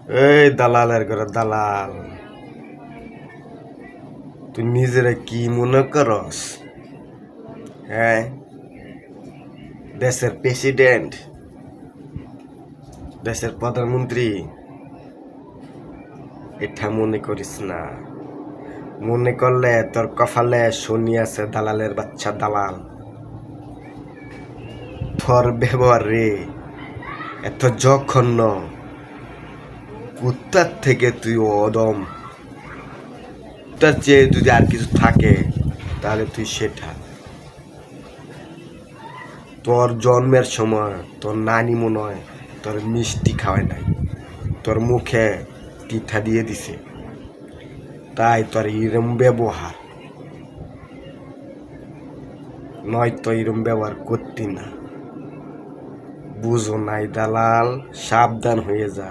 এই দালালের ঘরে দালাল, তুই নিজেরা কি মনে করস? হ্যাঁ, দেশের প্রেসিডেন্ট, দেশের প্রধানমন্ত্রী, এটা মনে করিস না। মনে করলে তোর কপালে শনি আছে, দালালের বাচ্চা দালাল। তোর ব্যবহার রে এত জঘন্য, কুত্তার থেকে তুই অদম। তার চেয়ে যদি আর কিছু থাকে তাহলে তুই সেটা। তোর জন্মের সময় তোর নানি মনে হয় তোর মিষ্টি খাওয়ায় নাই, তোর মুখে পিঠা দিয়ে দিছে, তাই তোর এরম ব্যবহার। নয়তো এরম ব্যবহার করতি না। বুঝো নাই দালাল, সাবধান হয়ে যা।